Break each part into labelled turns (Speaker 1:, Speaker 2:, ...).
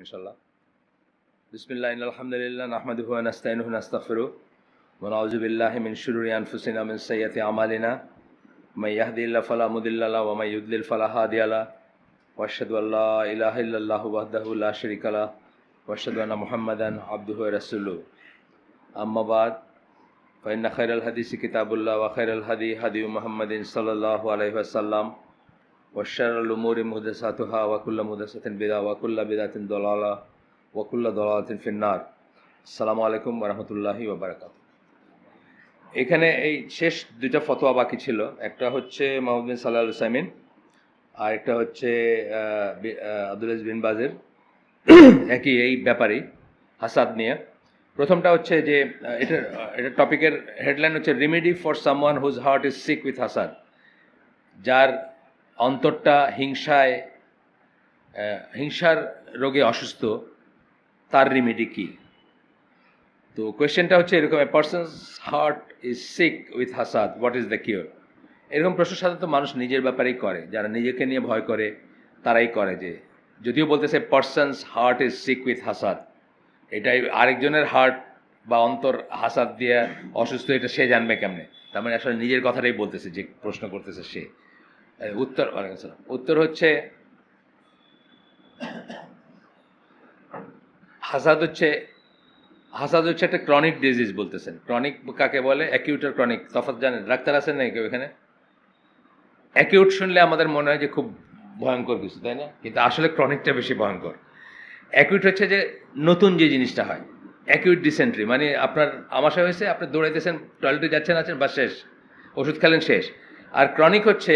Speaker 1: ইনশাআল্লাহ। বিসমিল্লাহ আলহামদুলিল্লাহ নাহমাদুহু ওয়া নাস্তাইনুহু ওয়া নাস্তাগফিরুহ ওয়া নাউযু বিল্লাহি মিন শুরুরি আনফুসিনা মিন সাইয়্যাতি আমালিনা মান ইয়াহদিহিল্লাহু ফালা মুদিল্লা লাহু ওয়া মান ইউদ্লিল ফালা হাদিয়া লাহু ওয়া আশহাদু আল্লা ইলাহা ইল্লাল্লাহু ওয়াহদাহু লা শারীকা লাহু ওয়া আশহাদু আন্না মুহাম্মাদান আবদুহু ওয়া রাসূলুহু। আম্মা বাদ, ফাইন্না খায়রাল হাদিসি কিতাবুল্লাহ ওয়া খায়রাল হাদি হাদিয়ু মুহাম্মাদিন সাল্লাল্লাহু আলাইহি ওয়াসাল্লাম ওয়া শাররুল উমুরি মুহদাসাতুহা ওয়া কুল্লু মুহদাসাতিন বিদআহ ওয়া কুল্লু বিদআতিন দালালাহ ওয়া কুল্লু দালালাতিন ফিন্নার। আসসালামু আলাইকুম ওয়া রাহমাতুল্লাহি ওয়া বারাকাতুহু। এখানে এই শেষ দুইটা ফতোয়া বাকি ছিল, একটা হচ্ছে মুহাম্মদ বিন সালেহ আল উসাইমিন আর একটা হচ্ছে আব্দুল আজিজ বিন বাজের একই এই ব্যাপারেই হাসাদ নিয়ে। প্রথমটা হচ্ছে যে এটা টপিকের হেডলাইন হচ্ছে remedy for someone whose heart is sick with হাসাদ, যার অন্তরটা হিংসার রোগে অসুস্থ, তার রেমেডি কি। তো কোয়েশ্চেনটা হচ্ছে এরকম, a person's heart is sick with হাসাদ, হোয়াট ইজ দ্য কিওর। এরকম প্রশ্ন সাধারণত মানুষ নিজের ব্যাপারেই করে, যারা নিজেকে নিয়ে ভয় করে তারাই করে। যে যদিও বলতেছে person's heart is sick with হাসাদ, এটাই আরেকজনের হার্ট বা অন্তর হাসাদ দিয়ে অসুস্থ, এটা সে জানবে কেমনে? তার মানে আসলে নিজের কথাটাই বলতেছে, যে প্রশ্ন করতেছে সে। উত্তর হচ্ছে হাসাদ হচ্ছে একটা ক্রনিক ডিজিজ বলতেছেন। ক্রনিক কাকে বলে? অ্যাকিউট আর ক্রনিক তফাৎ জানেন? ডাক্তার আছেন নাকি কেউ এখানে? অ্যাকিউট শুনলে আমাদের মনে হয় যে খুব ভয়ঙ্কর কিছু, তাই না? কিন্তু আসলে ক্রনিকটা বেশি ভয়ঙ্কর। অ্যাকিউট হচ্ছে যে নতুন যে জিনিসটা হয়, অ্যাকিউট ডিসেন্ট্রি, মানে আপনার আমাশয় হয়েছে, আপনি দৌড়াইতেছেন, টয়লেটে যাচ্ছেন বা শেষ, ওষুধ খেলেন শেষ। আর ক্রনিক হচ্ছে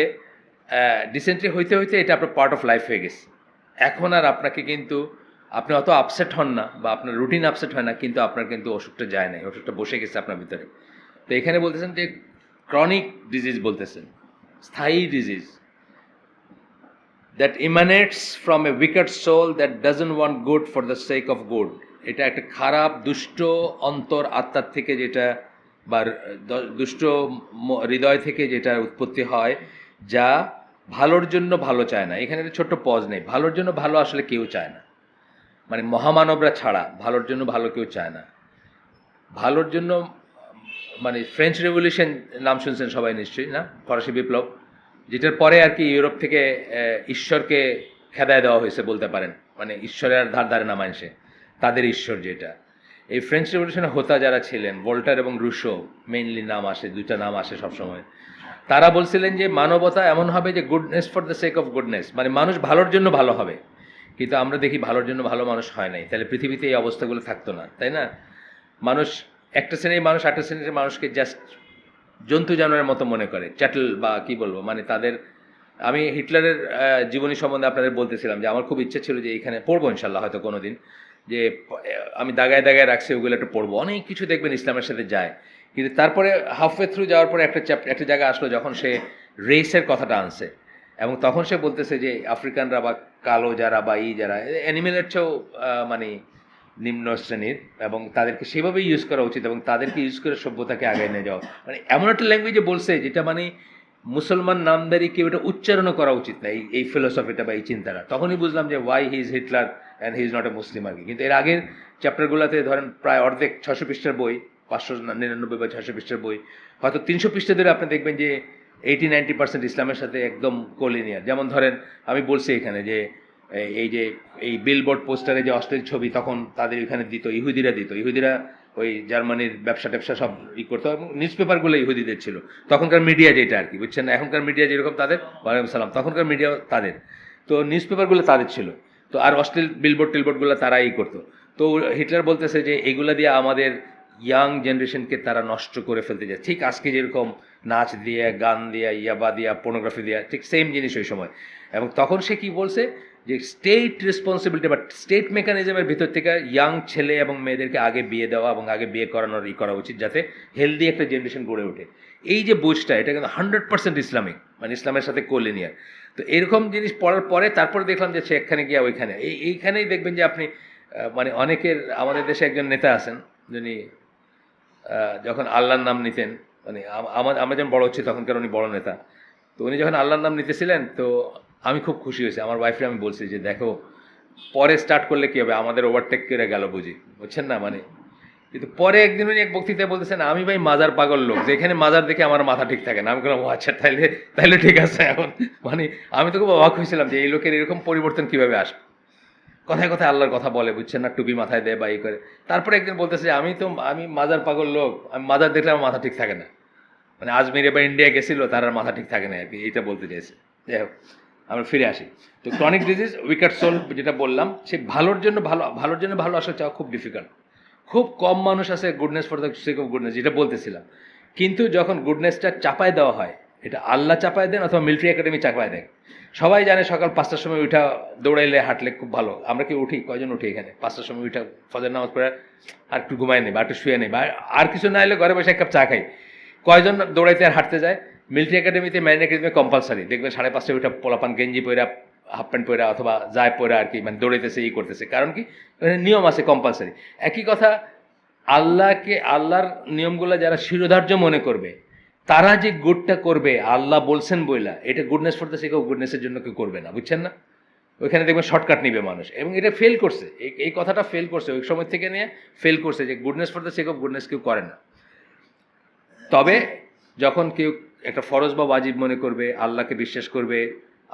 Speaker 1: ডিসেন্ট্রি হইতে হইতে এটা আপনার পার্ট অফ লাইফ হয়ে গেছে। এখন আর আপনাকে কিন্তু আপনি অত আপসেট হন না, বা আপনার রুটিন আপসেট হয় না, কিন্তু আপনার কিন্তু অসুখটা যায় না, অসুখটা বসে গেছে আপনার ভিতরে। তো এখানে বলতেছেন যে ক্রনিক ডিজিজ বলতেছেন, স্থায়ী disease that emanates from a wicked soul that doesn't want good for the sake of good. এটা একটা খারাপ দুষ্ট অন্তর আত্মার থেকে, যেটা বা দুষ্ট হৃদয় থেকে যেটা উৎপত্তি হয়, যা ভালোর জন্য ভালো চায় না। এখানে একটা ছোট্ট পজ নেই, ভালোর জন্য ভালো আসলে কেউ চায় না, মানে মহামানবরা ছাড়া ভালোর জন্য ভালো কেউ চায় না। ভালোর জন্য মানে ফ্রেঞ্চ রেভলিউশন নাম শুনছেন সবাই নিশ্চয়ই, না? ফরাসি বিপ্লব, যেটার পরে আর কি ইউরোপ থেকে ঈশ্বরকে খেদায় দেওয়া হয়েছে বলতে পারেন, মানে ঈশ্বরের আর ধার ধারে না মানুষে, তাদের ঈশ্বর যেটা। এই ফ্রেঞ্চ রেভলিউশনে হোতা যারা ছিলেন, ভোল্টার এবং রুশো মেইনলি নাম আসে, দুইটা নাম আসে সবসময়। তারা বলছিলেন যে মানবতা এমন হবে যে goodness for the sake of goodness, মানে মানুষ ভালোর জন্য ভালো হবে। কিন্তু আমরা দেখি ভালোর জন্য ভালো মানুষ হয় নাই, তাহলে পৃথিবীতে এই অবস্থাগুলো থাকতো না, তাই না? মানুষ, একটা শ্রেণীর মানুষ একটা শ্রেণীর মানুষকে জাস্ট জন্তু জানোয়ারের মতো মনে করে, চ্যাটল বা কি বলবো, মানে তাদের। আমি হিটলারের জীবনী সম্বন্ধে আপনাদের বলতেছিলাম যে আমার খুব ইচ্ছে ছিল যে এইখানে পড়বো ইনশাল্লাহ হয়তো কোনো দিন, যে আমি দাগায় দাগায় রাখছি ওগুলো একটু পড়বো। অনেক কিছু দেখবেন ইসলামের সাথে যায়, কিন্তু তারপরে হাফওয়ে থ্রু যাওয়ার পরে একটা জায়গা আসলো যখন সে রেসের কথাটা আনছে, এবং তখন সে বলতেছে যে আফ্রিকানরা বা কালো যারা বা যারা অ্যানিমেলের চেয়েও মানে নিম্ন শ্রেণীর, এবং তাদেরকে সেভাবেই ইউজ করা উচিত, এবং তাদেরকে ইউজ করে সভ্যতাকে আগে নিয়ে যাওয়া। মানে এমন একটা ল্যাঙ্গুয়েজে বলছে যেটা মানে মুসলমান নামদারি কেউ এটা উচ্চারণও করা উচিত না, এই ফিলোসফিটা বা এই চিন্তাটা। তখনই বুঝলাম যে why he is Hitler and he is not a Muslim আর কি। কিন্তু এর আগের চ্যাপ্টারগুলোতে ধরেন প্রায় অর্ধেক 600 পৃষ্ঠার বই, 599 বা 600 পৃষ্ঠার বই, হয়তো 300 পৃষ্ঠা ধরে আপনি দেখবেন যে 80-90% ইসলামের সাথে একদম কোলিনিয়ার। যেমন ধরেন আমি বলছি এখানে যে এই বিলবোর্ড পোস্টারে যে অশ্লীল ছবি তখন তাদের এখানে দিত, ইহুদিরা ওই জার্মানির ব্যবসা সব করতো, এবং নিউজ পেপারগুলো ইহুদিদের ছিল। তখনকার মিডিয়া যেটা আর কি, বুঝছেন? এখনকার মিডিয়া যেরকম তাদের, ওয়ালাইকুম সালাম, তখনকার মিডিয়া তাদের। তো নিউজ পেপারগুলো তাদের ছিল, তো আর অশ্লীল টিলবোর্ডগুলো তারাই করতো। তো হিটলার বলতেছে যে এগুলা দিয়ে আমাদের ইয়াং জেনারেশনকে তারা নষ্ট করে ফেলতে যায়। ঠিক আজকে যেরকম নাচ দিয়ে, গান দিয়া, ইয়াবা দিয়া, পোর্নোগ্রাফি দিয়া, ঠিক সেম জিনিস ওই সময়। এবং তখন সে কি বলছে যে স্টেট রেসপন্সিবিলিটি বা স্টেট মেকানিজমের ভিতর থেকে ইয়াং ছেলে এবং মেয়েদেরকে আগে বিয়ে দেওয়া এবং আগে বিয়ে করানোর করা উচিত, যাতে হেলদি একটা জেনারেশন গড়ে ওঠে। এই যে বুঝটা, এটা কিন্তু 100% ইসলামিক, মানে ইসলামের সাথে কোলিনিয়ার। তো এরকম জিনিস পড়ার পরে তারপরে দেখলাম যে সে এখানে গিয়া ওইখানে এইখানেই দেখবেন যে আপনি মানে অনেকের, আমাদের দেশে একজন নেতা আছেন যিনি যখন আল্লাহর নাম নিতেন, মানে আমরা যখন বড় হচ্ছি তখনকার উনি বড় নেতা, তো উনি যখন আল্লাহর নাম নিতেছিলেন, তো আমি খুব খুশি হয়েছি। আমার ওয়াইফে আমি বলছি যে দেখো, পরে স্টার্ট করলে কী হবে, আমাদের ওভারটেক করে গেল বুঝি, বুঝছেন না? মানে কিন্তু পরে একদিন উনি এক বক্তৃতায় বলতেছেন, আমি ভাই মাজার পাগল লোক, যেখানে মাজার দেখে আমার মাথা ঠিক থাকে না। আমি বললাম, ও আচ্ছা, তাইলে তাইলে ঠিক আছে। এখন মানে আমি তো খুব অবাক হয়েছিলাম যে এই লোকের এরকম পরিবর্তন কীভাবে আসবে। কথায় কথায় আল্লাহর কথা বলে, বুঝছেন না, টুপি মাথায় দেয় বা ই করে। তারপরে একদিন বলতেছে, আমি মাজার পাগল লোক, আমি মাজার দেখলে আমার মাথা ঠিক থাকে না। মানে আজমিরে বা ইন্ডিয়া গেছিল, তার আর মাথা ঠিক থাকে না আর কি, এইটা বলতে চাইছে। যাই হোক, আমরা ফিরে আসি। তো ক্রনিক ডিজিজ, উইকেট সোল, যেটা বললাম, সে ভালোর জন্য ভালো আসলে চাওয়া খুব ডিফিকাল্ট। খুব কম মানুষ আছে goodness for the sake of goodness, যেটা বলতেছিলাম। কিন্তু যখন গুডনেসটা চাপায় দেওয়া হয়, এটা আল্লাহ চাপায় দেন অথবা মিলিটারি একাডেমি চাপায় দেয়। সবাই জানে সকাল 5টার সময় উঠা দৌড়াইলে হাঁটলে খুব ভালো। আমরা কি উঠি? কয়জন উঠি এখানে 5টার সময় উঠা ফজর নামাজ পড়ে আর একটু ঘুমাই নেই বা একটু শুয়ে নেই বা আর কিছু না এলে ঘরে বসে এক কাপ চা খাই? কয়জন দৌড়াইতে আর হাঁটতে যায়? মিলিটারি একাডেমিতে, ম্যারিন একাডেমি কম্পালসারি। দেখবেন 5:30 উঠা পোলাপান গেঞ্জি পইরা, হাফ প্যান্ট পইরা অথবা যায় পইরা আর কি, মানে দৌড়াইতেছে, ই করতেছে। কারণ কি? নিয়ম আছে, কম্পালসারি। একই কথা, আল্লাহর নিয়মগুলো যারা শিরোধার্য মনে করবে, তারা যে গুডটা করবে আল্লাহ বলছেন বইলা, এটা goodness for the sake of গুডনেসের জন্য কেউ করবে না, বুঝছেন না? ওইখানে দেখবেন শর্টকাট নিবে মানুষ, এবং এটা ফেল করছে। এই কথাটা ফেল করছে, ওই সময় থেকে নিয়ে ফেল করছে যে goodness for the sake of goodness কেউ করে না। তবে যখন কেউ একটা ফরজ বা ওয়াজিব মনে করবে, আল্লাহকে বিশ্বাস করবে,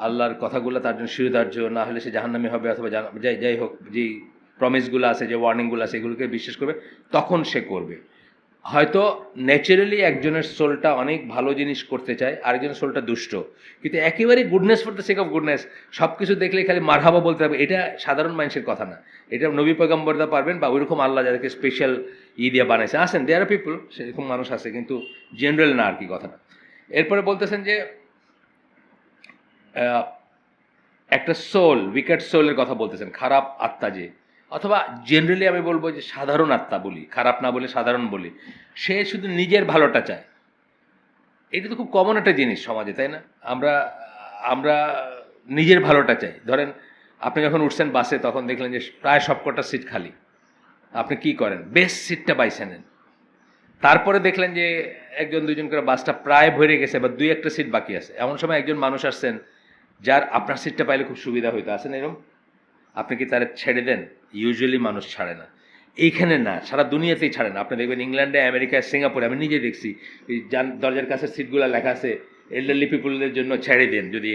Speaker 1: আল্লাহর কথাগুলো তার জন্য শিরোধার্য, না হলে সে জাহান্নামী হবে, অথবা যাই হোক, যে প্রমিসগুলো আছে, যে ওয়ার্নিংগুলো আছে, এগুলোকে বিশ্বাস করবে, তখন সে করবে। হয়তো ন্যাচারালি একজনের সোলটা অনেক ভালো জিনিস করতে চায়, আরেকজনের সোলটা দুষ্ট, কিন্তু একেবারেই goodness for the sake of goodness সব কিছু দেখলে খালি মারহাবা বলতে হবে, এটা সাধারণ মানুষের কথা না। এটা নবী পয়গম্বররা পারবেন, বা ওইরকম আল্লাহ যাদেরকে স্পেশাল দিয়ে বানাইছে আছেন, দেয়ার আর পিপুল, সেরকম মানুষ আছে, কিন্তু জেনারেল না আর কি কথাটা। এরপরে বলতেছেন যে একটা সোল, উইকেট সোলের কথা বলতেছেন, খারাপ আত্মা যে, অথবা জেনারেলি আমি বলবো যে সাধারণ আত্মা বলি, খারাপ না বলে সাধারণ বলি, সে শুধু নিজের ভালোটা চায়। এটা তো খুব কমন একটা জিনিস সমাজে, তাই না? আমরা আমরা নিজের ভালোটা চাই। ধরেন আপনি যখন উঠছেন বাসে, তখন দেখলেন যে প্রায় সবকটা সিট খালি, আপনি কি করেন? বেস্ট সিটটা বাইছে নেন। তারপরে দেখলেন যে একজন দুজন করে বাসটা প্রায় ভরে গেছে, বা 2-1টা সিট বাকি আছে। এমন সময় একজন মানুষ আসছেন যার আপনার সিটটা পাইলে খুব সুবিধা হইতো, আছেন এরকম? আপনি কি তারা ছেড়ে দেন? ইউজুয়ালি মানুষ ছাড়ে না। এইখানে না, সারা দুনিয়াতেই ছাড়ে না। আপনি দেখবেন ইংল্যান্ডে, আমেরিকায়, সিঙ্গাপুরে, আমি নিজে দেখছি, এই দরজার কাছে সিটগুলো লেখা আছে এল্ডারলি পিপুলদের জন্য ছেড়ে দেন, যদি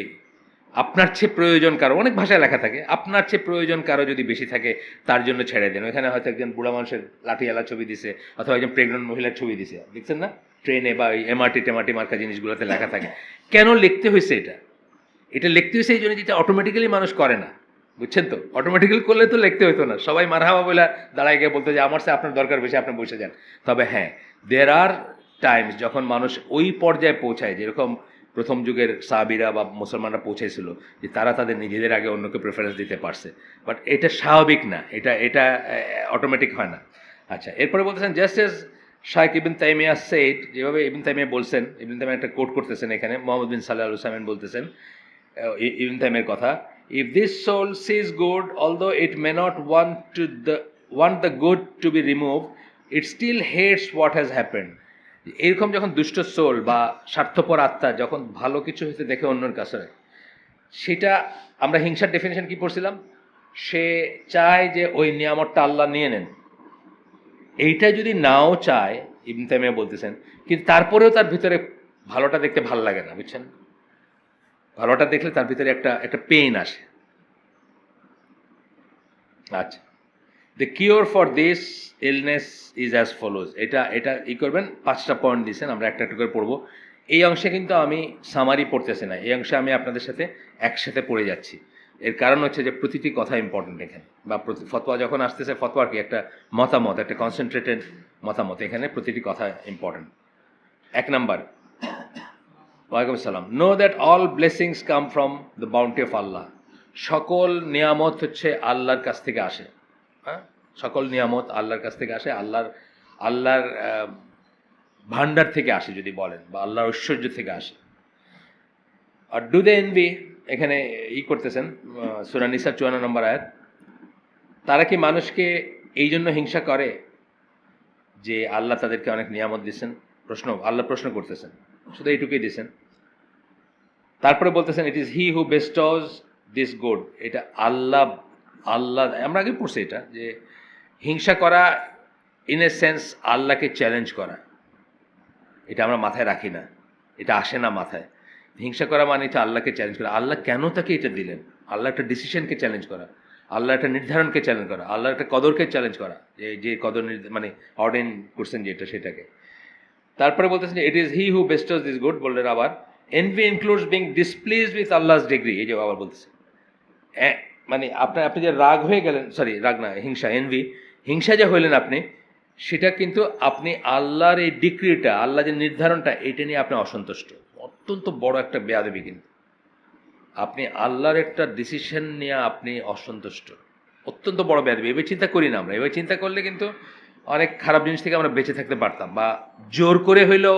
Speaker 1: আপনার চেয়ে প্রয়োজন কারো, অনেক ভাষায় লেখা থাকে, আপনার চেয়ে প্রয়োজন কারো যদি বেশি থাকে তার জন্য ছেড়ে দেন। ওইখানে হয়তো একজন বুড়া মানুষের লাঠিয়ালা ছবি দিছে, অথবা একজন প্রেগনেন্ট মহিলার ছবি দিছে, দেখছেন না? ট্রেনে বা ওই এমআরটি মার্কা জিনিসগুলোতে লেখা থাকে। কেন লিখতে হয়েছে এটা? এটা লিখতে হয়েছে এই জন্য, যেটা অটোমেটিক্যালি মানুষ করে না, বুঝছেন তো? অটোমেটিক্যালি করলে তো লিখতে হতো না, সবাই মারহাবা বলে দাঁড়ায় গিয়ে বলতো যে আমার সে আপনার দরকার বেশি, আপনি বসে যান। তবে হ্যাঁ, দেয়ার আর টাইমস যখন মানুষ ওই পর্যায়ে পৌঁছায়, যেরকম প্রথম যুগের সাহাবীরা বা মুসলমানরা পৌঁছেছিল, যে তারা তাদের নিজেদের আগে অন্যকে প্রেফারেন্স দিতে পারছে। বাট এটা স্বাভাবিক না, এটা অটোমেটিক হয় না। আচ্ছা, এরপরে বলতেছেন, জাস্ট এজ শাইখ ইবন তাইমিয়া সেড, যেভাবে ইবন তাইমিয়া বলছেন, ইবন তাইমিয়া একটা কোট করতেছেন এখানে, মোহাম্মদ বিন সাল্লাহ আল সামিন বলতেছেন ইবন তাইমিয়ার কথা, if this soul sees good, although it may not want the good to be removed, it still hates what has happened. এরকম যখন দুষ্ট সোল বা স্বার্থপর আত্মা যখন ভালো কিছু হতে দেখে অন্যের কাছে, সেটা আমরা হিংসার ডেফিনেশন কি পড়ছিলাম? সে চায় যে ওই নিয়ামতটা আল্লাহ নিয়ে নেন। এইটা যদি নাও চায়, ইবন তাইমিয়া বলতেছেন, কিন্তু তারপরেও তার ভিতরে ভালোটা দেখতে ভাল লাগে না, বুঝছেন? ভালোটা দেখলে তার ভিতরে একটা পেইন আসে। আচ্ছা, the cure for this illness is as follows. এটা করবেন, 5টা পয়েন্ট দিয়েছেন, আমরা একটা করে পড়বো। এই অংশে কিন্তু আমি সামারি পড়তেছি না, এই অংশে আমি আপনাদের সাথে একসাথে পড়ে যাচ্ছি। এর কারণ হচ্ছে যে প্রতিটি কথা ইম্পর্টেন্ট এখানে, বা ফতোয়া যখন আসতেছে, ফতোয়ার কি একটা মতামত, একটা কনসেন্ট্রেটেড মতামত, এখানে প্রতিটি কথা ইম্পর্টেন্ট। 1 নাম্বার, ওয়ালাইকুম আসসালাম, know that all blessings come from the bounty of Allah. সকল নিয়ামত হচ্ছে আল্লাহর কাছ থেকে আসে। হ্যাঁ, সকল নিয়ামত আল্লাহর কাছ থেকে আসে, আল্লাহর ভান্ডার থেকে আসে যদি বলেন, বা আল্লাহর ঐশ্বর্য থেকে আসে। আর ডু দে এনভি, এখানে করতেছেন সূরা নিসা 54 নম্বর আয়াত, তারা কি মানুষকে এই জন্য হিংসা করে যে আল্লাহ তাদেরকে অনেক নিয়ামত দিচ্ছেন? আল্লাহ প্রশ্ন করতেছেন, শুধু এইটুকুই দিচ্ছেন। তারপরে বলতেছেন, it is he who bestows this good, এটা আল্লাহ, আমরা আগে পড়ছি এটা, যে হিংসা করা ইন এ সেন্স আল্লাহকে চ্যালেঞ্জ করা, এটা আমরা মাথায় রাখি না, এটা আসে না মাথায়। হিংসা করা মানে হচ্ছে আল্লাহকে চ্যালেঞ্জ করা। আল্লাহ কেন তাকে এটা দিলেন? আল্লাহ একটা ডিসিশনকে চ্যালেঞ্জ করা, আল্লাহ একটা নির্ধারণকে চ্যালেঞ্জ করা, আল্লাহ একটা কদরকে চ্যালেঞ্জ করা, যে যে কদর মানে অর্ডেন করছেন যেটা, সেটাকে। তারপরে বলতেছেন it is he who bestows this good, বললেন আবার envy includes being displeased with Allah's decree. এই যে আবার বলতেছে মানে আপনি যে রাগ হয়ে গেলেন, সরি রাগ না, হিংসা, এনভি, হিংসা যে হইলেন আপনি, সেটা কিন্তু আপনি আল্লাহর এই ডিক্রিটা, আল্লাহ যে নির্ধারণটা, এটা নিয়ে আপনি অসন্তুষ্ট। অত্যন্ত বড় একটা বেয়াদবি কিন্তু। আপনি আল্লাহর একটা ডিসিশন নিয়ে আপনি অসন্তুষ্ট, অত্যন্ত বড় বেয়াদবি। এবার চিন্তা করি না আমরা, এবার চিন্তা করলে কিন্তু অনেক খারাপ জিনিস থেকে আমরা বেঁচে থাকতে পারতাম, বা জোর করে হইলেও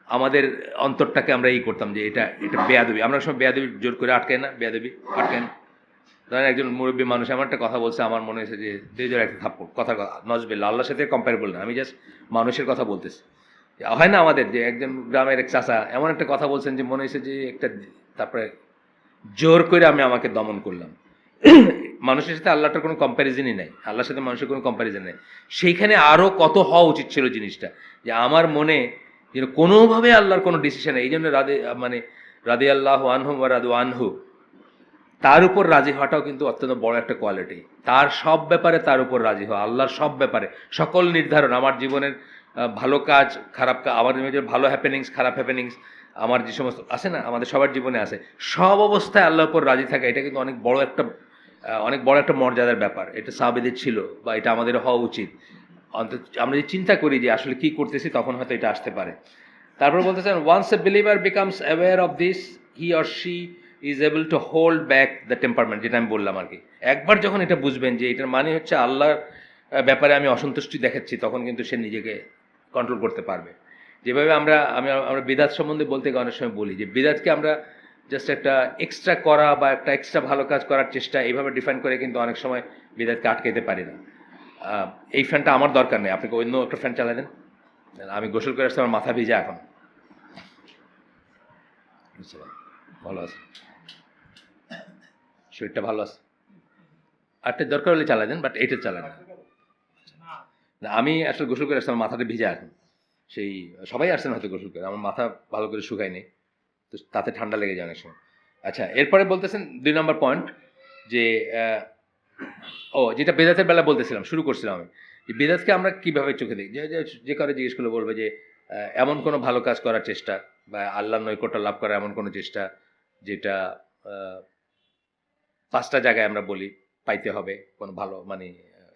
Speaker 1: আমাদের অন্তরটাকে আমরা করতাম যে এটা এটা বেয়াদবি। আমরা সময় বেয়াদবি জোর করে আটকাই না, বেয়াদবি আটকাই না। ধরেন একজন মুরব্বী মানুষ এমন একটা কথা বলছে, আমার মনে হয়েছে যে দুইজন একটা থাপ্পড়, কথা নজবিল্লা, আল্লাহর সাথে কম্পারেবল না, আমি জাস্ট মানুষের কথা বলতেছি। হয় না আমাদের যে একজন গ্রামের এক চাচা এমন একটা কথা বলছেন যে মনে হয়েছে যে একটা, তারপরে জোর করে আমি আমাকে দমন করলাম। মানুষের সাথে আল্লাহটার কোনো কম্প্যারিজনই নেই, আল্লাহর সাথে মানুষের কোনো কম্প্যারিজন নেই। সেইখানে আরও কত হওয়া উচিত ছিল জিনিসটা, যে আমার মনে যেন কোনোভাবে আল্লাহর কোনো ডিসিশন নেই। এই জন্য রাদি আল্লাহ আনহু বা রাদু আনহু, তার উপর রাজি হওয়াটাও কিন্তু অত্যন্ত বড় একটা কোয়ালিটি। তার সব ব্যাপারে তার উপর রাজি হওয়া, আল্লাহর সব ব্যাপারে, সকল নির্ধারণ, আমার জীবনের ভালো কাজ, খারাপ কাজ, আমার জীবনের ভালো হ্যাপেনিংস, খারাপ হ্যাপেনিংস, আমার যে সমস্ত আছে না, আমাদের সবার জীবনে আছে, সব অবস্থায় আল্লাহর উপর রাজি থাকা, এটা কিন্তু অনেক বড় একটা মর্যাদার ব্যাপার। এটা সাহাবীদের ছিল, বা এটা আমাদের হওয়া উচিত। অন্তত আমরা যে চিন্তা করি যে আসলে কি করতেছি, তখন হয়তো এটা আসতে পারে। তারপর বলতেছেন once a believer becomes aware of this, he or she is able to hold back the temperament, যেটা আমি বললাম আর কি। একবার যখন এটা বুঝবেন যে এটার মানে হচ্ছে আল্লাহর ব্যাপারে আমি অসন্তুষ্টি দেখাচ্ছি, তখন কিন্তু সে নিজেকে কন্ট্রোল করতে পারবে। যেভাবে আমরা বিদাত সম্বন্ধে বলতে গিয়ে অনেক সময় বলি যে বিদাতকে আমরা জাস্ট একটা এক্সট্রা করা বা একটা এক্সট্রা ভালো কাজ করার চেষ্টা, এইভাবে ডিফাইন করে কিন্তু অনেক সময় বিদাতকে আটকাইতে পারি না। এই ফ্যানটা আমার দরকার নেই, আপনি অন্য একটা ফ্যান চালাই দেন। আমি গোসল করে আসতে, আমার মাথা ভিজা এখন। ভালো আছে, শরীরটা ভালো আছে, আরটা দরকার হলে চালাই দেন, বাট এইটা চালান না। আমি আসলে গোসল করে আসতে, আমার মাথাটা ভিজা এখন। সেই সবাই আসছেন হয়তো গোসল করে, আমার মাথা ভালো করে শুকায়নি, তো তাতে ঠান্ডা লেগে যায় অনেক সময়। আচ্ছা, এরপরে বলতেছেন 2 নম্বর পয়েন্ট, যে যেটা বেদাতের বেলা বলতেছিলাম, শুরু করছিলাম আমি, যে বেদাতকে আমরা কীভাবে চোখে দেখি। যে কারো জিজ্ঞেস করলে বলবে যে এমন কোনো ভালো কাজ করার চেষ্টা, বা আল্লাহর নৈকট্য লাভ করা এমন কোনো চেষ্টা, যেটা 5টা জায়গায় আমরা বলি পাইতে হবে, কোনো ভালো মানে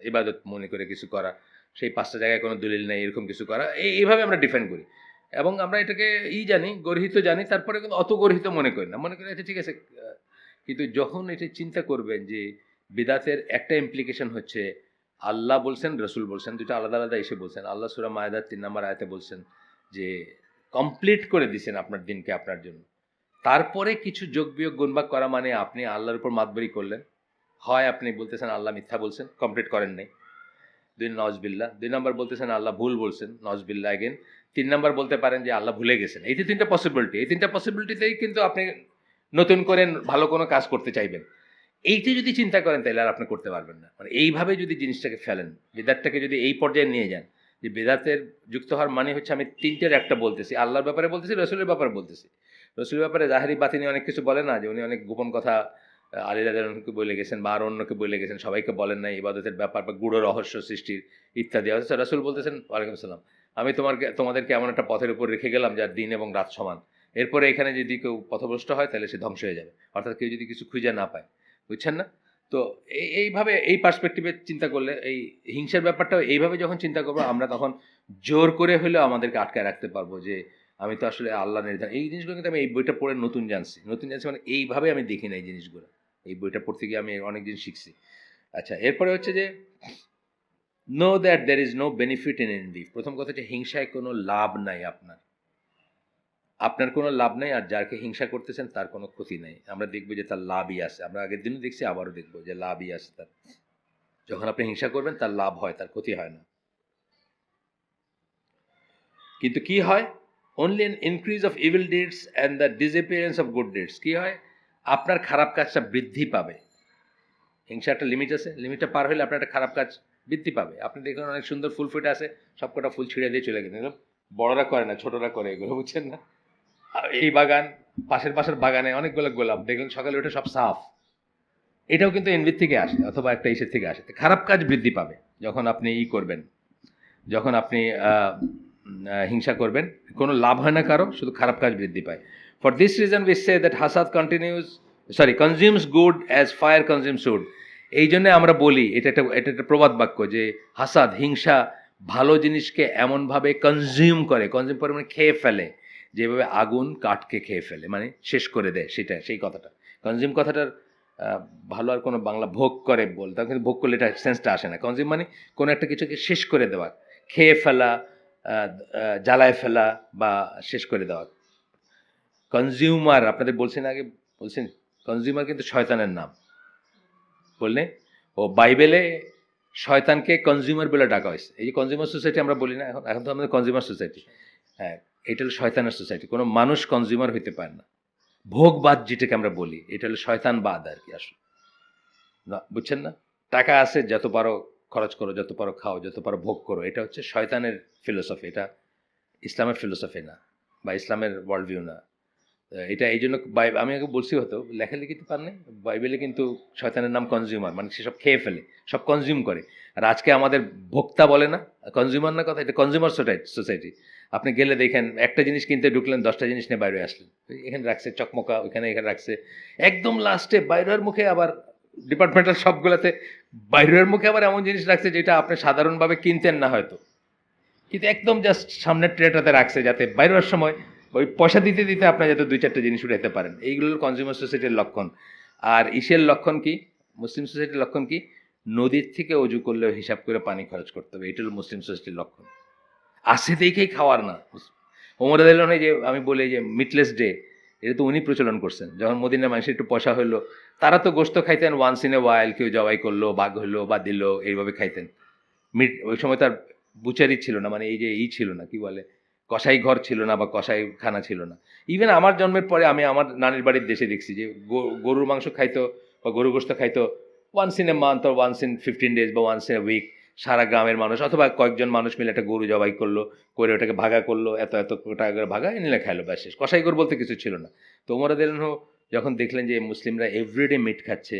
Speaker 1: ইবাদত মনে করে কিছু করা, সেই 5টা জায়গায় কোনো দলিল নেই, এরকম কিছু করা, এইভাবে আমরা ডিফাইন করি। এবং আমরা এটাকে জানি, গর্হিত জানি, তারপরে কিন্তু অত গর্হিত মনে করি না, মনে করি আচ্ছা ঠিক আছে। কিন্তু যখন এটা চিন্তা করবেন যে বিদাতের একটা ইমপ্লিকেশন হচ্ছে, আল্লাহ বলছেন, রসুল বলছেন, দুটো আলাদা আলাদা এসে বলছেন। আল্লাহ সূরা মায়েদার 3 নম্বর আয়াতে বলছেন যে কমপ্লিট করে দিয়েছেন আপনার দিনকে আপনার জন্য। তারপরে কিছু যোগ বিয়োগ গুণভাগ করা মানে আপনি আল্লাহর উপর মাতবরি করলেন। হয় আপনি বলতেছেন আল্লাহ মিথ্যা বলছেন, কমপ্লিট করেন নাই, 2 নওয়াজবিল্লাহ। 2 নম্বর বলতেছেন আল্লাহ ভুল বলছেন, নওয়াজবিল্লাহ এগেন। 3 নম্বর বলতে পারেন যে আল্লাহ ভুলে গেছেন। এই যে 3টা পসিবিলিটি, এই 3টা পসিবিলিটিতেই কিন্তু আপনি নতুন করে ভালো কোনো কাজ করতে চাইবেন। এইটা যদি চিন্তা করেন, তাহলে আর আপনি করতে পারবেন না। মানে এইভাবে যদি জিনিসটাকে ফেলেন, বেদাতটাকে যদি এই পর্যায়ে নিয়ে যান, যে বেদাতের যুক্ত হওয়ার মানে হচ্ছে আমি 3টের একটা বলতেছি, আল্লাহর ব্যাপারে বলতেছি, রসুলের ব্যাপারে বলতেছি। রসুলের ব্যাপারে জাহেরি বাতিনি অনেক কিছু বলে না, যে উনি অনেক গোপন কথা আলী রাদিয়াল্লাহু বলে গেছেন, বা আর অন্যকে বলে গেছেন, সবাইকে বলেন নাই ইবাদতের ব্যাপার, বা গূঢ় রহস্য সৃষ্টির ইত্যাদি। অথচ রসুল বলতেছেন ওয়ালাইকুম সালাম, আমি তোমাদেরকে এমন একটা পথের উপর রেখে গেলাম যার দিন এবং রাত সমান। এরপরে এখানে যদি কেউ পথভ্রষ্ট হয়, তাহলে সে ধ্বংস হয়ে যাবে, অর্থাৎ কেউ যদি কিছু খুঁজে না পায়। বুঝছেন না? তো এইভাবে এই পার্সপেক্টিভে চিন্তা করলে, এই হিংসার ব্যাপারটাও এইভাবে যখন চিন্তা করবো, আমরা তখন জোর করে হলেও আমাদেরকে আটকায় রাখতে পারবো যে আমি তো আসলে আল্লাহ নির্ধারণ। এই জিনিসগুলো কিন্তু আমি এই বইটা পড়ে নতুন জানছি মানে এইভাবে আমি দেখি না এই জিনিসগুলো। এই বইটা পড়তে গিয়ে আমি অনেক জিনিস শিখছি। আচ্ছা, এরপরে হচ্ছে যে know that there is no benefit in envy. প্রথম কথা হচ্ছে হিংসায় কোনো লাভ নাই, আপনার কোনো লাভ নেই, আর যাকে হিংসা করতেছেন তার কোনো ক্ষতি নেই। আমরা দেখবো যে তার লাভই আছে, আমরা আগের দিনও দেখছি, আবারও দেখবো যে লাভই আছে তার। যখন আপনি হিংসা করবেন, তার লাভ হয়, তার ক্ষতি হয় না। কিন্তু কি হয়, only an increase of evil deeds and the disappearance of good deeds. কি হয়, আপনার খারাপ কাজটা বৃদ্ধি পাবে। হিংসা একটা লিমিট আছে, লিমিটটা পার হলে আপনার একটা খারাপ কাজ বৃদ্ধি পাবে। আপনি দেখুন অনেক সুন্দর ফুল ফুটে আছে, সবকটা ফুল ছিঁড়ে দিয়ে চলে গেলেন, বড়রা করে না, ছোটরা করে এগুলো, বুঝছেন না? এই বাগান, পাশের বাগানে অনেকগুলো গোলাপ দেখলেন সকালে উঠে সব সাফ, এটাও কিন্তু এনভির থেকে আসে অথবা একটা ইসের থেকে আসে। খারাপ কাজ বৃদ্ধি পাবে যখন আপনি করবেন, যখন আপনি হিংসা করবেন, কোনো লাভ হয় না কারো, শুধু খারাপ কাজ বৃদ্ধি পায়। For this reason we say that হাসাদ consumes good as fire consumes wood. এই জন্য আমরা বলি, এটা একটা প্রবাদ বাক্য, যে হাসাদ, হিংসা ভালো জিনিসকে এমনভাবে কনজিউম করে মানে খেয়ে ফেলে, যেভাবে আগুন কাঠকে খেয়ে ফেলে, মানে শেষ করে দেয়। সেই কথাটা কনজিউম কথাটার ভালো আর কোনো বাংলা, ভোগ করে বলতাম, কিন্তু ভোগ করলে এটা সেন্সটা আসে না। কনজিউম মানে কোনো একটা কিছুকে শেষ করে দেওয়া, খেয়ে ফেলা, জ্বালায় ফেলা বা শেষ করে দেওয়া। কনজিউমার, আপনাদের বলছেন আগে, বলছেন কনজিউমার কিন্তু শয়তানের নাম বললে, ও বাইবেলে শয়তানকে কনজিউমার বলে ডাকা হয়েছে। এই যে কনজিউমার সোসাইটি আমরা বলি না, এখন তো আমাদের কনজিউমার সোসাইটি, হ্যাঁ, এটা হলো শয়তানের সোসাইটি। কোনো মানুষ কনজিউমার হইতে পারে না। ভোগবাদ যেটাকে আমরা বলি, এটা হলো শয়তানবাদ আর কি, আসলে না, বুঝছেন না? টাকা আছে, যত পারো খরচ করো, যত পারো খাও, যত পারো ভোগ করো, এটা হচ্ছে শয়তানের ফিলোসফি, এটা ইসলামের ফিলোসফি না, বা ইসলামের ওয়ার্ল্ড ভিউ না। এটা এই জন্য আমি আগে বলছি, হতো লেখালেখিতে পার নেই, বাইবেলে কিন্তু শয়তানের নাম কনজিউমার, মানে সে সব খেয়ে ফেলে, সব কনজিউম করে। আর আজকে আমাদের ভোক্তা বলে না, কনজিউমার না কথা, এটা কনজিউমার সোসাইটি। আপনি গেলে দেখেন, একটা জিনিস কিনতে ঢুকলেন, 10টা জিনিস নিয়ে বাইরে আসলেন, এখানে রাখছে চকমকা, এখানে রাখছে, একদম লাস্টে বাইরের মুখে আবার ডিপার্টমেন্টাল সবগুলোতে বাইরের মুখে আবার এমন জিনিস রাখছে যেটা আপনি সাধারণভাবে কিনতেন না হয়তো, কিন্তু একদম জাস্ট সামনের ট্রেটাতে রাখছে, যাতে বাইরের সময় ওই পয়সা দিতে দিতে আপনার যাতে 2-4টা জিনিস উঠাইতে পারেন। এইগুলোর কনজিউমার সোসাইটির লক্ষণ। আর ইসের লক্ষণ কি, মুসলিম সোসাইটির লক্ষণ কি? নদীর থেকে অজু করলেও হিসাব করে পানি খরচ করতে হবে, এটা হলো মুসলিম সোসাইটির লক্ষণ। আসে দেখেই খাওয়ার না। ওমর রাদিয়াল্লাহু আনহু, যে আমি বলি যে মিটলেস ডে, এটা তো উনি প্রচলন করছেন। যখন মদিনার মানুষের একটু পয়সা হইলো, তারা তো গোস্ত খাইতেন ওয়ান্স ইন এ ওয়াইল, কেউ জবাই করলো, বাঘ হইলো বা দিল, এইভাবে খাইতেন। মিট, ওই সময় তার বুচারি ছিল না, মানে এই যে ছিল না, কি বলে, কসাই ঘর ছিল না বা কসাই খানা ছিল না। ইভেন আমার জন্মের পরে আমি আমার নানির বাড়ির দেশে দেখছি যে গরুর মাংস খাইতো বা গরু গোস্ত খাইতো once in a month, or once in 15 days বা ওয়ান্স ইন এ উইক। সারা গ্রামের মানুষ অথবা কয়েকজন মানুষ মিলে একটা গরু জবাই করলো, করে ওটাকে ভাগা করলো, এত টাকা করে ভাগা নিলে খাইলো, ব্যাস শেষ। কসাই ঘর বলতে কিছু ছিল না। তো ওমর রাদিয়াল্লাহু আনহু যখন দেখলেন যে মুসলিমরা এভরিডে মিট খাচ্ছে,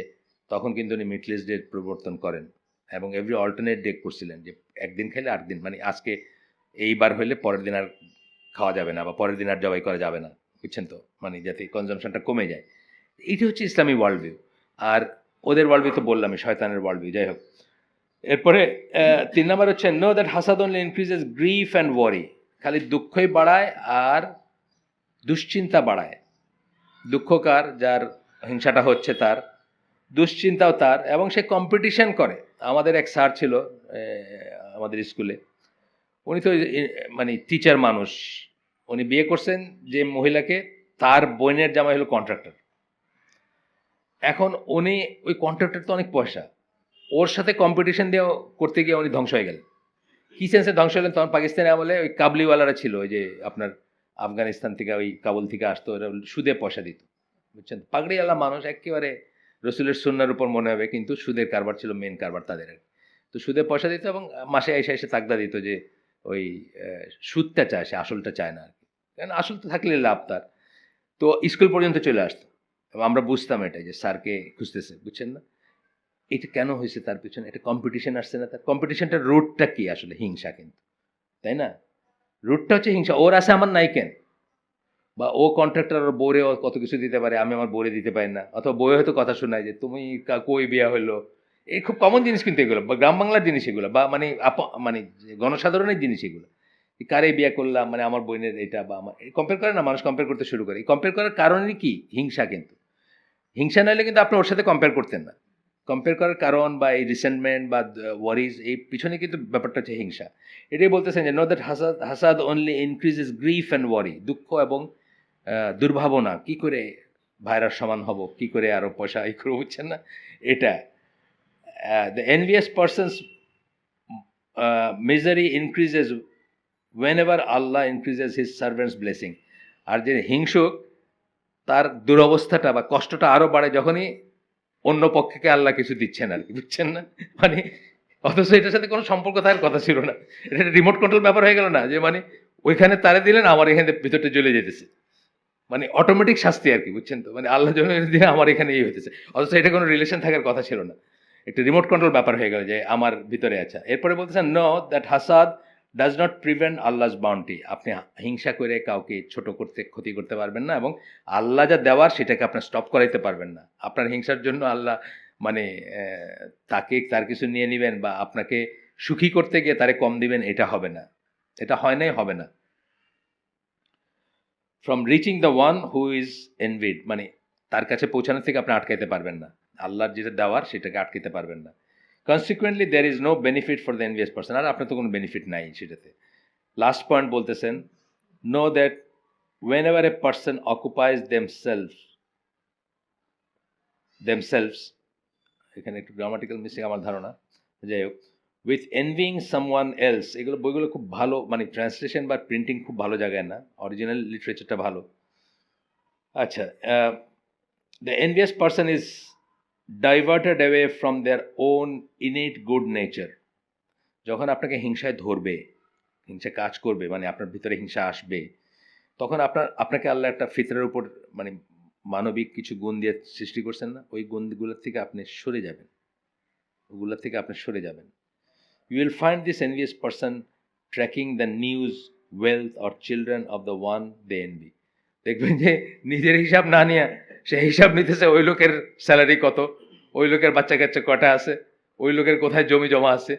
Speaker 1: তখন কিন্তু উনি মিটলেস ডে প্রবর্তন করেন, এবং এভরি অল্টারনেট ডে করছিলেন, যে একদিন খাইলে 8 দিন, মানে আজকে এইবার হইলে পরের দিন আর খাওয়া যাবে না, বা পরের দিন আর জবাই করা যাবে না, বুঝছেন তো, মানে যাতে কনজামশনটা কমে যায়। এইটা হচ্ছে ইসলামী ওয়ার্ল্ড ভিউ। আর ওদের ওয়ার্ল্ড ভিউ তো বললামই, শয়তানের ওয়ার্ল্ড ভিউ। যাই হোক, এরপরে 3 নাম্বার হচ্ছে নো দ্যাট হাসাদ only increases grief and worry. খালি দুঃখই বাড়ায় আর দুশ্চিন্তা বাড়ায়। দুঃখ কার? যার হিংসাটা হচ্ছে তার, দুশ্চিন্তাও তার, এবং সে কম্পিটিশন করে। আমাদের এক স্যার ছিল আমাদের স্কুলে, উনি তো মানে টিচার মানুষ, উনি বিয়ে করছেন যে মহিলাকে, তার বোনের জামাই হলো কন্ট্রাক্টর। এখন উনি, ওই কন্ট্রাক্টর তো অনেক পয়সা, ওর সাথে কম্পিটিশন দিয়ে করতে গিয়ে উনি ধ্বংস হয়ে গেলেন। কী সেন্সে ধ্বংস হলেন? তখন পাকিস্তানে আমলে ওই কাবলিওয়ালারা ছিল, ওই যে আপনার আফগানিস্তান থেকে, ওই কাবুল থেকে আসতো, ওরা সুদে পয়সা দিত, বুঝছেন? পাগড়িওয়ালা মানুষ, একেবারে রসুলের সুন্নার উপর মনে হবে, কিন্তু সুদের কারবার ছিল মেন কারবার তাদের। তো সুদে পয়সা দিত, এবং মাসে এসে তাগদা দিত যে ওই সুদটা চায়, সে আসলটা চায় না আর কি, কারণ আসল তো থাকলে লাভ তার। তো স্কুল পর্যন্ত চলে আসতো, এবং আমরা বুঝতাম এটা, যে স্যারকে খুঁজতেছে, বুঝছেন না? এটা কেন হয়েছে তার পিছনে? এটা কম্পিটিশন আসছে না, তার কম্পিটিশনটার রুটটা কি? আসলে হিংসা, কিন্তু তাই না? রুটটা হচ্ছে হিংসা। ওর আছে, আমার নাই কেন? বা ও কন্ট্রাক্টর, ওর বউরে কত কিছু দিতে পারে, আমি আমার বউরে দিতে পারি না। অথবা বউয়ে হয়তো কথা শোনায় যে তুমি কই বিয়া হইলো। এই খুব কমন জিনিস কিন্তু এগুলো, বা গ্রাম বাংলার জিনিস এগুলো, বা মানে মানে গণসাধারণের জিনিস এগুলো। কারে বিয়া করলাম, মানে আমার বোনের এটা, বা আমার কম্পেয়ার করে না, মানুষ কম্পেয়ার করতে শুরু করে। এই কম্পেয়ার করার কারণই কি? হিংসা। কিন্তু হিংসা নাহলে কিন্তু আপনি ওর সাথে কম্পেয়ার করতেন না। কম্পেয়ার করার কারণ বা এই রিসেন্টমেন্ট বা ওয়ারিজ, এই পিছনে কিন্তু ব্যাপারটা হচ্ছে হিংসা। এটাই বলতেছেন যে নো দ্যাট হাসাদ only increases grief and worry. দুঃখ এবং দুর্ভাবনা, কি করে ভাইরাস সমান হব, কি করে আরো পয়সা এই করে, বুঝছেন না? এটা the envious persons misery increases whenever Allah increases his servants blessing. আর যে হিংসুক, তার দুরবস্থাটা বা কষ্টটা আরো বাড়ে যখনই অন্য পক্ষকে আল্লাহ কিছু দিচ্ছেন আর কি, বুঝছেন না? মানে অথচ এটার সাথে কোনো সম্পর্ক থাকার কথা ছিল না। এটা রিমোট কন্ট্রোল ব্যাপার হয়ে গেল না, যে মানে ওইখানে তারে দিলেন, আমার এখানে ভিতরটা জ্বলে যেতেছে, মানে অটোমেটিক শাস্তি আর কি, বুঝছেন তো? মানে আল্লাহ জন্য দিলে আমার এখানে এই হইতেছে, অথচ এটা কোনো রিলেশন থাকার কথা ছিল না, একটা রিমোট কন্ট্রোল ব্যাপার হয়ে গেল যে আমার ভিতরে আছে। এরপরে বলতেছেন, নো দ্যাট হাসাদ does not prevent Allah's bounty. আপনি হিংসা করে কাউকে ছোট করতে, ক্ষতি করতে পারবেন না, এবং আল্লাহ যা দেওয়ার সেটাকে আপনার স্টপ করাইতে পারবেন না। আপনার হিংসার জন্য আল্লাহ মানে তাকে তার কিছু নিয়ে নেবেন, বা আপনাকে সুখী করতে গিয়ে তারে কম দিবেন, এটা হবে না, এটা হয় নাই, হবে না। From reaching the one who is envied, মানে তার কাছে পৌঁছানোর থেকে আপনি আটকাইতে পারবেন না, আল্লাহর যেটা দেওয়ার সেটাকে আটকাইতে পারবেন না। Consequently there is no benefit for the envious person, আর আপনার তো কোনো বেনিফিট নাই সেটাতে। লাস্ট পয়েন্ট বলতেছেন, know that whenever a person occupies themselves, এখানে একটু গ্রামাটিক্যাল মিস্টেক আমার ধারণা, যাই হোক, উইথ এনভিং সামওয়ান এলস, এগুলো বইগুলো খুব ভালো, মানে ট্রান্সলেশন বা প্রিন্টিং খুব ভালো জায়গায় না, অরিজিনাল লিটারেচারটা ভালো। আচ্ছা, the envious person is diverted away from their own innate good nature. যখন আপনাকে হিংসায় ধরবে, হিংসা কাজ করবে, মানে আপনার ভিতরে হিংসা আসবে, তখন আপনাকে আল্লাহ একটা ফিতরের উপর, মানে মানবিক কিছু গুণ দিয়ে সৃষ্টি করছেন না, ওই গুণগুলোর থেকে আপনি সরে যাবেন, ওগুলোর থেকে আপনি সরে যাবেন। You will find this envious person tracking the news, wealth or children of the one they envy. দেখবেন যে নিজের হিসাব না নিয়ে সে হিসাব নিতেছে ওই লোকের স্যালারি কত, ওই লোকের বাচ্চা কাচ্চা কটা আছে, ওই লোকের কোথায় জমি জমা আছে।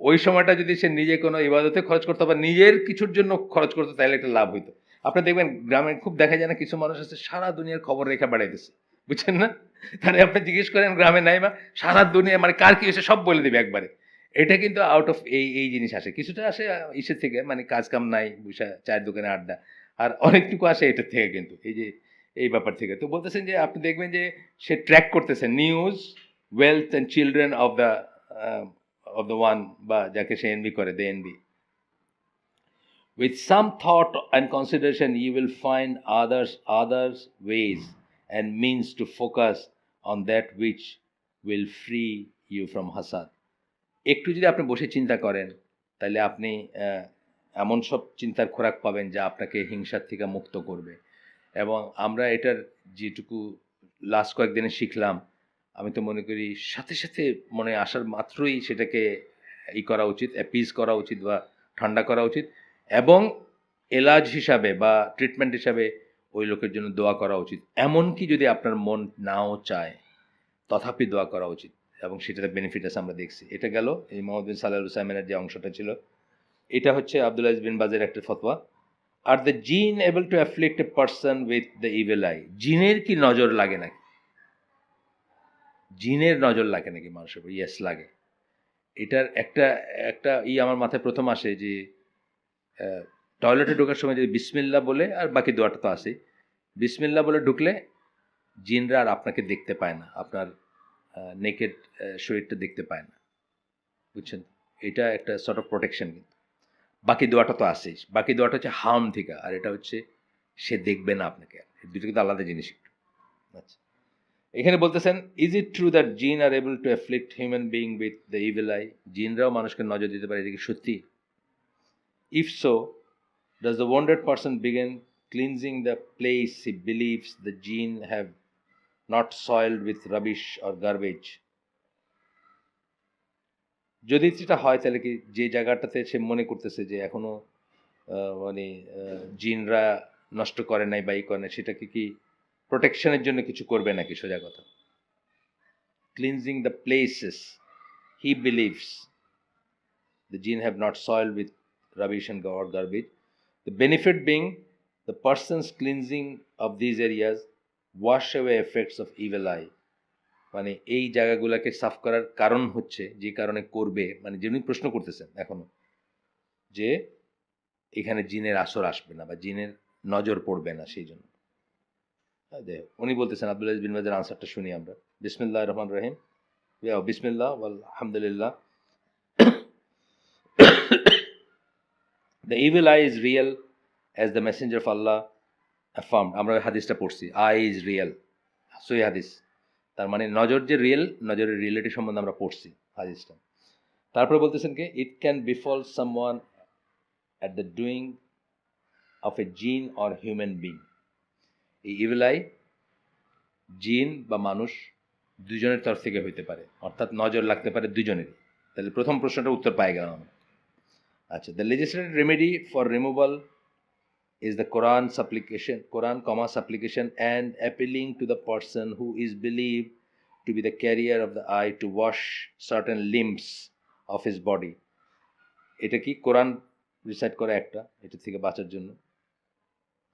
Speaker 1: ওই সময়টা যদি সে নিজে কোনো ইবাদতে খরচ করতো বা নিজের কিছুর জন্য খরচ করতো, তাহলে একটা লাভ হইতো। আপনি দেখবেন গ্রামে খুব দেখা যায় না, কিছু মানুষ আছে সারা দুনিয়ার খবর রেখা বাড়াইতেছে, বুঝছেন না? তাহলে আপনি জিজ্ঞেস করেন গ্রামে নাই মা, সারা দুনিয়া মানে কার কি হয়েছে সব বলে দেবে একবারে। এটা কিন্তু আউট অফ এই জিনিস আসে, কিছুটা আসে ইসের থেকে, মানে কাজ কাম নাই, বুঝা চায়ের দোকানে আড্ডা, আর অনেকটুকু আসে এটার থেকে, কিন্তু এই যে এই ব্যাপার থেকে। তো বলতেছেন যে আপনি দেখবেন যে সে ট্র্যাক করতেছে news, wealth and children of the one, বা যাকে সে এনভি করে, দে NV. With some thought and consideration, you will find others ways and means to focus on that which will free you from hasad. একটু যদি আপনি বসে চিন্তা করেন, তাহলে আপনি এমন সব চিন্তার খোরাক পাবেন যা আপনাকে হিংসার থেকে মুক্ত করবে। এবং আমরা এটার যেটুকু লাস্ট কয়েকদিনে শিখলাম, আমি তো মনে করি সাথে সাথে মনে আসার মাত্রই সেটাকে করা উচিত, অ্যাপিজ করা উচিত বা ঠান্ডা করা উচিত, এবং এলাজ হিসাবে বা ট্রিটমেন্ট হিসাবে ওই লোকের জন্য দোয়া করা উচিত। এমনকি যদি আপনার মন নাও চায়, তথাপি দোয়া করা উচিত, এবং সেটাতে বেনিফিট আছে আমরা দেখছি। এটা গেল এই মোহাম্মদ বিন সালেহ হুসাইমেনের যে অংশটা ছিল, এটা হচ্ছে আব্দুল আজিজ বিন বাজের একটা ফতোয়া। Are the jinn able to afflict a person with the evil eye, জিনের কি নজর লাগে নাকি? জিনের নজর লাগে নাকি মানুষের উপর? ইয়েস, লাগে। এটার একটা একটা আমার মাথায় প্রথম আসে যে টয়লেটে ঢোকার সময় যদি বিসমিল্লাহ বলে, আর বাকি দোয়াটা তো আসে, বিসমিল্লাহ বলে ঢুকলে জিনরা আর আপনাকে দেখতে পায় না, আপনার নেকেড শরীরটা দেখতে পায় না, বুঝছেন? এটা একটা সর্ট অফ প্রোটেকশন। কিন্তু বাকি দোয়াটা তো আসেই, বাকি দোয়াটা হচ্ছে হার্ম থেকে, আর এটা হচ্ছে সে দেখবে না আপনাকে, দুটো কিন্তু আলাদা জিনিস একটু। আচ্ছা, এখানে বলতেছেন, is it true that jinn are able to afflict human being with the evil eye, জিনরাও মানুষকে নজর দিতে পারে, এটা কি সত্যি? If so, does the wounded person begin cleansing the place he believes the jinn have not soiled with rubbish or garbage? যদি সেটা হয়, তাহলে কি যে জায়গাটাতে সে মনে করতেছে যে এখনো মানে জিনরা নষ্ট করে নাই বা এই করে নাই, সেটাকে কি প্রোটেকশনের জন্য কিছু করবে নাকি? সোজা কথা, cleansing the places he believes the jinn have not soiled with rubbish and or garbage. The benefit being the person's cleansing of these areas wash away effects of evil eye. মানে এই জায়গাগুলোকে সাফ করার কারণ হচ্ছে, যে কারণে করবে, মানে যিনি প্রশ্ন করতেছেন এখনো, যে এখানে জিনের আসর আসবে না বা জিনের নজর পড়বে না, সেই জন্য। উনি বলতেছেন, আব্দুল আজিজ বিন বাজের আনসারটা শুনি আমরা। বিসমিল্লাহির রহমানির রহিম। বিসমিল্লাহ ওয়াল হামদুলিল্লাহ। The evil eye is real as the messenger of Allah affirmed. আমরা হাদিসটা পড়ছি, eye is real, সহি হাদিস। তার মানে নজর যে রিয়েল, নজরের রিয়েলিটি সম্বন্ধে আমরা পড়ছি হাদিসটা। তারপরে বলতেছেন কি, it can befall someone at the doing of a jinn or human being. এই ইভিল আই জিন বা মানুষ দুজনের তরফ থেকে হইতে পারে, অর্থাৎ নজর লাগতে পারে দুজনেরই। তাহলে প্রথম প্রশ্নটার উত্তর পাই গেলাম আমরা। আচ্ছা, the legislated remedy for removal is the Quran, supplication and appealing to the person who is believed to be the carrier of the eye to wash certain limbs of his body. এটা কি কোরআন recite করে একটা, এটা থেকে বাঁচার জন্য।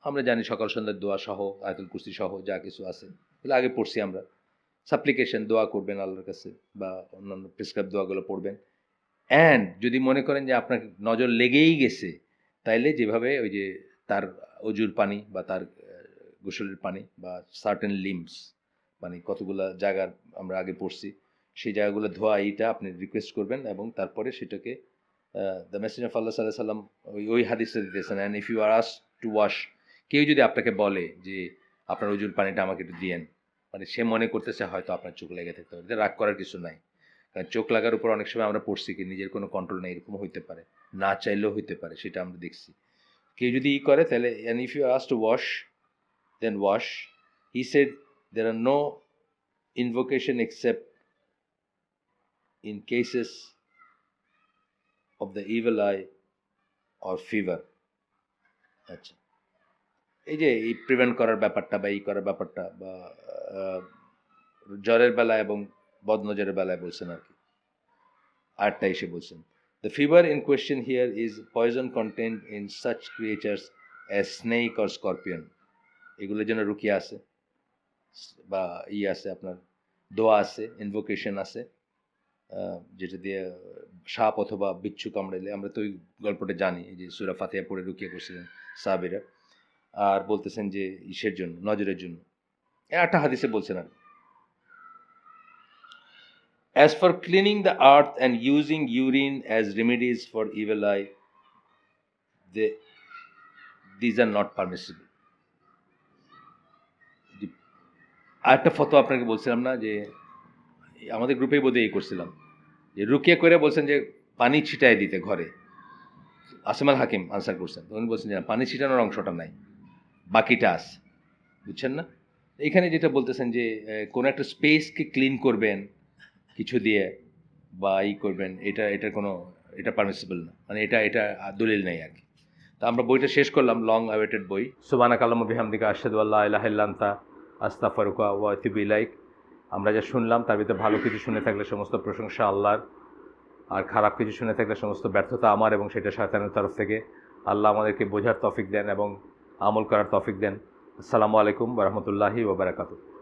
Speaker 1: আমরা জানি সকাল সন্ধ্যার দোয়া সহ, আয়াতুল কুরসি সহ যা কিছু আছে এগুলো আগে পড়ছি আমরা। সাপ্লিকেশন, দোয়া করবেন আল্লাহর কাছে, বা অন্যান্য প্রেসক্রাইব দোয়াগুলো পড়বেন। অ্যান্ড যদি মনে করেন যে আপনার নজর লেগেই গেছে, তাইলে যেভাবে ওই যে তার অজুর পানি বা তার গোসলের পানি বা সার্টেন লিম্বস, মানে কতগুলো জায়গার আমরা আগে পড়ছি, সেই জায়গাগুলো ধোয়া, এইটা আপনি রিকোয়েস্ট করবেন। এবং তারপরে সেটাকে দ্য মেসেজ অফ আল্লাহ সাল্লাল্লাহু আলাইহি ওয়াসাল্লাম ওই হাদিসটা দিতেছেন, and if you are asked to wash, কেউ যদি আপনাকে বলে যে আপনার অজুর পানিটা আমাকে একটু দিয়েন, মানে সে মনে করতেছে হয়তো আপনার চোখ লেগে থাকতে পারে। রাগ করার কিছু নাই, কারণ চোখ লাগার উপর অনেক সময় আমরা পড়ছি কি নিজের কোনো কন্ট্রোল নেই, এরকম হইতে পারে, না চাইলেও হইতে পারে, সেটা আমরা দেখছি। কেউ যদি ই করে তাহলে, and if you ask to wash then wash. He said there are no invocation except in cases of the evil eye or fever. আচ্ছা, এই যে এই প্রিভেন্ট করার ব্যাপারটা বা এই করার ব্যাপারটা, বা জ্বরের বেলায় এবং বদনজরের বেলায় বলছেন আর কি। আরটা এসে বলছেন, the fever in question here is poison contained in such creatures as snake or scorpion. এগুলোর জন্য রুকিয়া আছে, বা আছে আপনার দোয়া আছে, ইনভোকেশন আছে, যেটা দিয়ে সাপ অথবা বিচ্ছু কামড়াইলে, আমরা তো ওই গল্পটা জানি, এই যে সূরা ফাতিহা পড়ে রুকিয়া করছিলেন সাহাবীরা। আর বলতেছেন যে ইসের জন্য, নজরের জন্য, একটা হাদিসে বলছেন আর। As for cleaning the earth and using urine as remedies for evil eye, these are not permissible. আরেকটা ফতোয়া আপনাকে বলছিলাম না, যে আমাদের গ্রুপেই বোধহয় এই করছিলাম, যে রুকিয়া করে বলছেন যে পানি ছিটায় দিতে ঘরে। আসিম আল হাকিম আনসার করছেন, উনি বলছেন যে পানি ছিটানোর অংশটা নাই, বাকিটা আছে, বুঝছেন না? এখানে যেটা বলতেছেন যে কোনো একটা স্পেসকে ক্লিন করবেন কিছু দিয়ে বা ই করবেন, এটার কোনো, এটা পারমিসিবল না, মানে এটা দলিল নেই আর কি। তা আমরা বইটা শেষ করলাম, লং অ্যাওয়েটেড বই। সুবহানাকা আল্লাহুম্মা বিহামদিকা আশহাদু আল্লা ইলাহা ইল্লা আনতা আস্তাগফিরুকা ওয়া আতুবু ইলাইক। আমরা যা শুনলাম তার ভিতরে ভালো কিছু শুনে থাকলে সমস্ত প্রশংসা আল্লাহর, আর খারাপ কিছু শুনে থাকলে সমস্ত ব্যর্থতা আমার, এবং সেটা শয়তানের তরফ থেকে। আল্লাহ আমাদেরকে বোঝার তৌফিক দেন এবং আমল করার তৌফিক দেন। আসসালামু আলাইকুম ওয়া রাহমাতুল্লাহি ওয়া বারাকাতুহু।